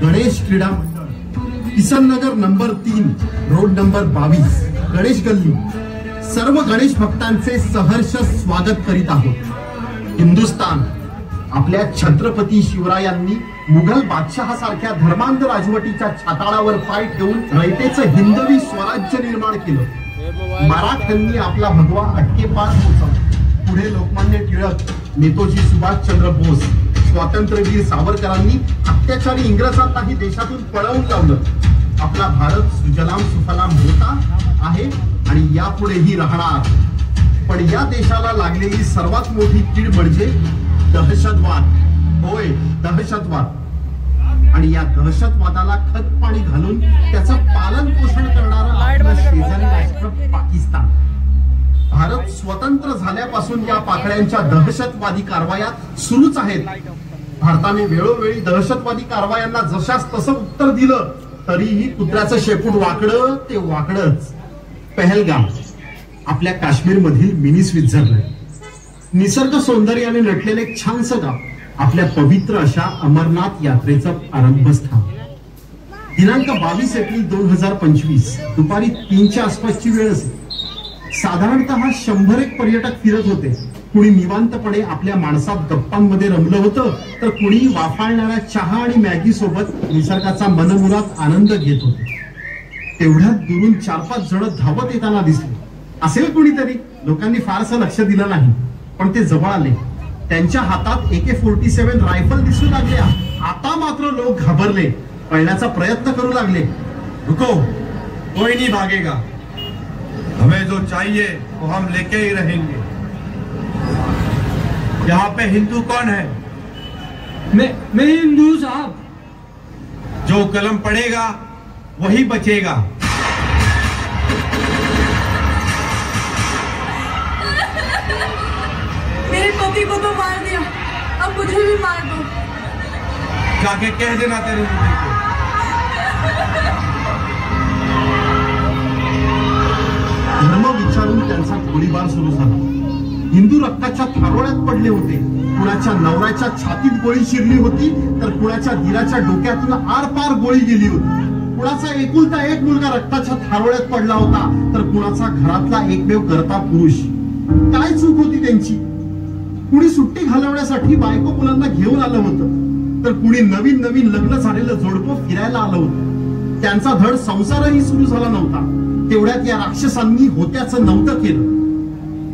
गणेश क्रीडा मंडळ, किसन नगर number 3, road number 22, Ganesh गल्ली, सर्व गणेश भक्तांचे सहर्ष स्वागत करीत आहोत. हिंदुस्थान आपल्या छत्रपती शिवरायांनी मुघल बादशहासारख्या धर्मांध राजवटीच्या छाताळावर पाय ठेवून रयतेचं हिंदवी स्वराज्य निर्माण केलं. मराठ्यांनी आपला भगवा अटकेपार पोचवला. पुढे लोकमान्य टिळक, नेताजी सुभाषचंद्र बोस, स्वातंत्र्यवीर सावरकरांनी अत्याचारी इंग्रजांनाही देशातून पळवून लावलं. आपला भारत सुजलाम सुफलाम होता आहे आणि यापुढेही राहणार. पण या देशाला लागलेली सर्वात मोठी कीड म्हणजे दहशतवाद. होय, दहशतवाद. आणि या दहशतवादाला खत पाणी घालून त्याचं पालन पोषण करणारं आपलं शेजारी राष्ट्र पाकिस्तान. भारत स्वतंत्र झाल्यापासून या पाकड्यांच्या दहशतवादी कारवाया सुरूच आहेत. भारताने वेळोवेळी दहशतवादी कारवायांना जशास तसं उत्तर दिलं, तरीही कुत्र्याचं शेपूट वाकडं ते वाकडच. पहलगाम आपल्या काश्मीर मधील मिनी स्वित्झर्लंड, निसर्ग सौंदर्याने नटलेले एक छानसं गाव, आपल्या पवित्र अशा अमरनाथ यात्रेचं आरंभस्थान. दिनांक 22 एप्रिल 2025 दुपारी 3च्या आसपासची वेळ असेल. साधारणतः 100 पर्यटक फिरत होते. कुणी निवांतपणे आपल्या माणसात गप्पांमध्ये रमलं होतं, तर कुणी वाफाळणाऱ्या चहा आणि मॅगी सोबत निसर्गाचा मनमुराद आनंद घेत होते. तेवढ्यात दुरून 4-5 जण धावत येताना दिसले. असेल कुणीतरी, लोकांनी फारसं लक्ष दिलं नाही. पण ते जवळ आले. त्यांच्या हातात AK-47 रायफल दिसू लागल्या. आता मात्र लोक घाबरले, पळण्याचा प्रयत्न करू लागले. रुको, कोई नहीं भागेगा. हमें जो चाहिए वो हम लेके ही रहेंगे. यहाँ पे हिंदू कौन है? मैं हिंदू साहब. जो कलम पढ़ेगा वही बचेगा. मेरे पति को तो मार दिया, अब मुझे भी मार दो. जाके कह देना तेरे पति को. धर्म विचारून त्यांचा गोळीबार सुरू झाला. हिंदू रक्ताच्या थारोळ्यात पडले होते. कुणाच्या नवऱ्याच्या छातीत गोळी शिरली होती, तर कुणाच्या धीराच्या डोक्यातून आरपार गोळी गेली होती. कुणाचा एकुलता एक मुलगा रक्ताच्या थारोळ्यात पडला होता, तर कुणाचा घरातला एकमेव करता पुरुष. काय चूक होती त्यांची? कुणी सुट्टी घालवण्यासाठी बायको मुलांना घेऊन आलं होतं, तर कुणी नवीन नवीन लग्न झालेलं जोडपं फिरायला आलं होतं. त्यांचा धड संसारही सुरू झाला नव्हता. तेवढ्यात या राक्षसांनी होत्याचं नव्हतं केलं.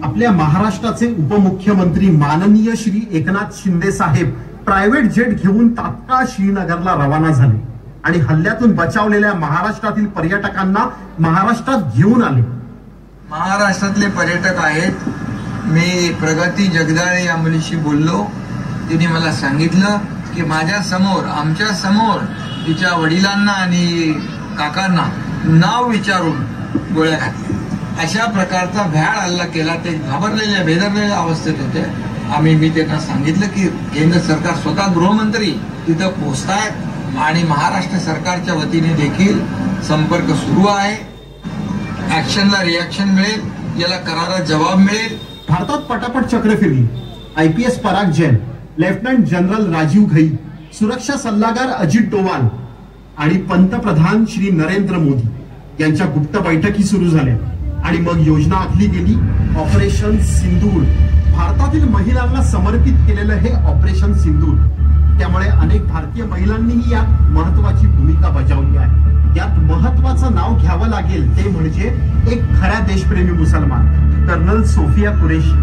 आपल्या महाराष्ट्राचे उपमुख्यमंत्री माननीय श्री एकनाथ शिंदे साहेब प्रायव्हेट जेट घेऊन तात्काळ श्रीनगरला रवाना झाले आणि हल्ल्यातून बचावलेल्या महाराष्ट्रातील पर्यटकांना महाराष्ट्रात घेऊन आले. महाराष्ट्रातले पर्यटक आहेत. मी प्रगती जगदाळे या मुलीशी बोललो. तिने मला सांगितलं की माझ्या समोर, आमच्या समोर तिच्या वडिलांना आणि काकांना नाव विचारून गोळ्या घातल्या. अशा प्रकारचा भ्याड हल्ला केला. ते घाबरलेल्या बेदरलेल्या अवस्थेत होते. मी त्यांना सांगितलं की केंद्र सरकार, स्वतः गृहमंत्री तिथं पोहोचतायत आणि महाराष्ट्र सरकारच्या वतीने देखील संपर्क सुरू आहे. ऍक्शनला रिॲक्शन मिळेल, याला करारा जबाब मिळेल. भारतात पटापट चक्र फिरली. IPS पराग जैन, लेफ्टनंट जनरल राजीव घई, सुरक्षा सल्लागार अजित डोवाल आणि पंतप्रधान श्री नरेंद्र मोदी यांच्या गुप्त बैठकी सुरू झाल्या. आणि मग योजना आखली गेली. ऑपरेशन सिंदूर. भारतातील महिलांना समर्पित केलेलं हे ऑपरेशन सिंदूर. त्यामुळे अनेक भारतीय महिलांनीही यात महत्वाची भूमिका बजावली आहे. यात महत्वाचं नाव घ्यावं लागेल ते म्हणजे एक खऱ्या देशप्रेमी मुसलमान, कर्नल सोफिया कुरेशी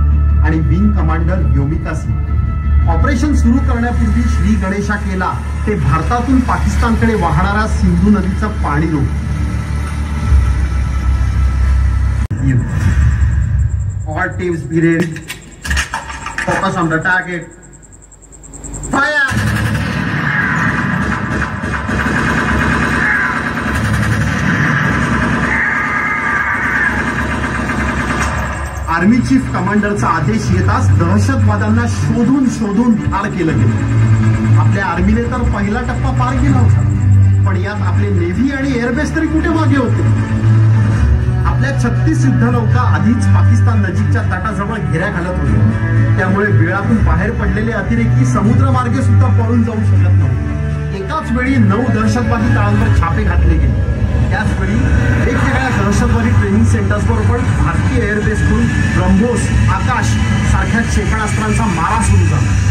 आणि विंग कमांडर योमिका सिंग. ऑपरेशन सुरू करण्यापूर्वी श्री गणेशा केला ते भारतातून पाकिस्तानकडे वाहणाऱ्या सिंधू नदीचं पाणी रोखलं. All teams be ready. Focus on the target. Fire! Army chief कमांडरचा आदेश येताच दहशतवाद्यांना शोधून शोधून ठार केलं गेलं. आपल्या आर्मीने तर पहिला टप्पा पार केला होता, पण यात आपले नेव्ही आणि एअरबेस तरी कुठे मागे होते. आपल्या 36 युद्धनौका आधीच पाकिस्तान नजीकच्या तटाजवळ घेऱ्या घालत होत्या. त्यामुळे बिळातून बाहेर पडलेले अतिरेकी समुद्रमार्गे सुद्धा पळून जाऊ शकत नव्हते. एकाच वेळी 9 दहशतवादी तळांवर छापे घातले गेले. त्याचवेळी वेगवेगळ्या दहशतवादी ट्रेनिंग सेंटर्सवर पण भारतीय एअरबेसकडून ब्रह्मोस, आकाश सारख्या क्षेपणास्त्रांचा मारा सुरू झाला.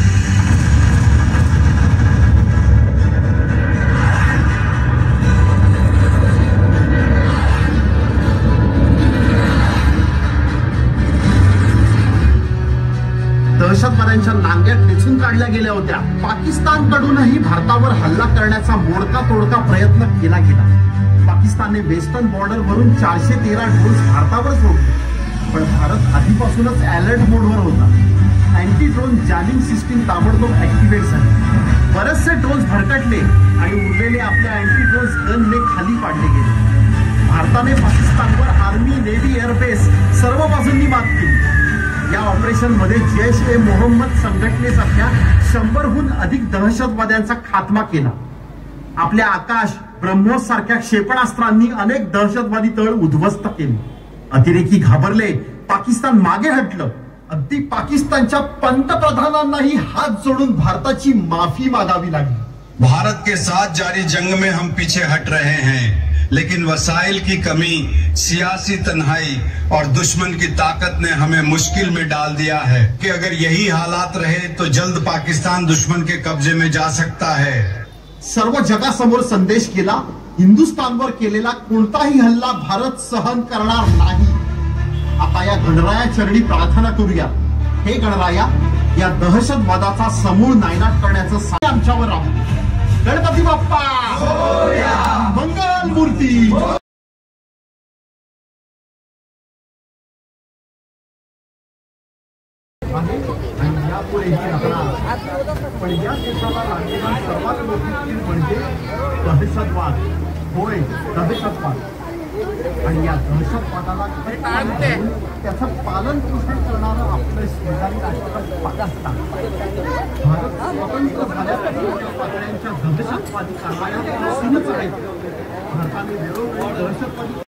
दहशतवाद्यांच्या नांग्या ठेचून काढल्या गेल्या होत्या. पाकिस्तानकडूनही भारतावर हल्ला करण्याचा मोडका तोडका प्रयत्न केला गेला. पाकिस्तानने वेस्टर्न बॉर्डर वरून 413 ड्रोन्स भारतावर सोडले, पण भारत आधीपासूनच अलर्ट मोडवर होता. अँटी ड्रोन जॅमिंग सिस्टीम ताबडतोब ऍक्टिव्हेट झाली. बरेचसे ड्रोन्स भरकटले आणि उरलेले आपल्या अँटी ड्रोन्स गनने खाली पाडले गेले. भारताने पाकिस्तानवर आर्मी, नेव्ही, एअरबेस सर्व बाजूंनी मात केली. या ऑपरेशन मध्ये जैश-ए-मोहम्मद संघटनेसारख्या 100हून अधिक दहशतवाद्यांचा खात्मा केला. आपल्या आकाश, ब्रह्मोस सारख्या क्षेपणास्त्रांनी अनेक दहशतवादी तळ उद्ध्वस्त केले. अतिरेकी घाबरले. पाकिस्तान मागे हटलं. अगदी पाकिस्तानच्या पंतप्रधानांनाही हात जोडून भारताची माफी मागावी लागली. भारत के साथ जारी जंग में हम पीछे हट रहे हैं, लेकिन वसाइल की कमी, सियासी तन्हाई और दुश्मन की ताकत ने हमें मुश्किल में डाल दिया है कि अगर यही हालात रहे तो जल्द पाकिस्तान दुश्मन के कब्जे में जा सकता है. सर्व जगासमोर संदेश केला. हिंदुस्थानवर केलेला कोणताही हल्ला भारत सहन करणार नाही. आता या गणराया चरणी प्रार्थना करूया. हे गणराया, या दहशतवादाचा समूळ नायनाट करण्याचं साय आमच्यावर राहू. गणपती बाप्पा मंगल मूर्ती. आणि यापुढेही राहणार. पण या देशाला लागलेला सर्वात मोठी कीड म्हणजे दहशतवाद. होय, दहशतवाद. आणि या दहशतवादाला त्याचं पालन पोषण करणारं आपलं शेजारी राष्ट्र पाकिस्तान. भारत स्वतंत्र झाल्यापासून पातळ्यांच्या दहशतवादी कारवाया सुरूच आहेत. भारताने वेळोवेळी दहशतवादी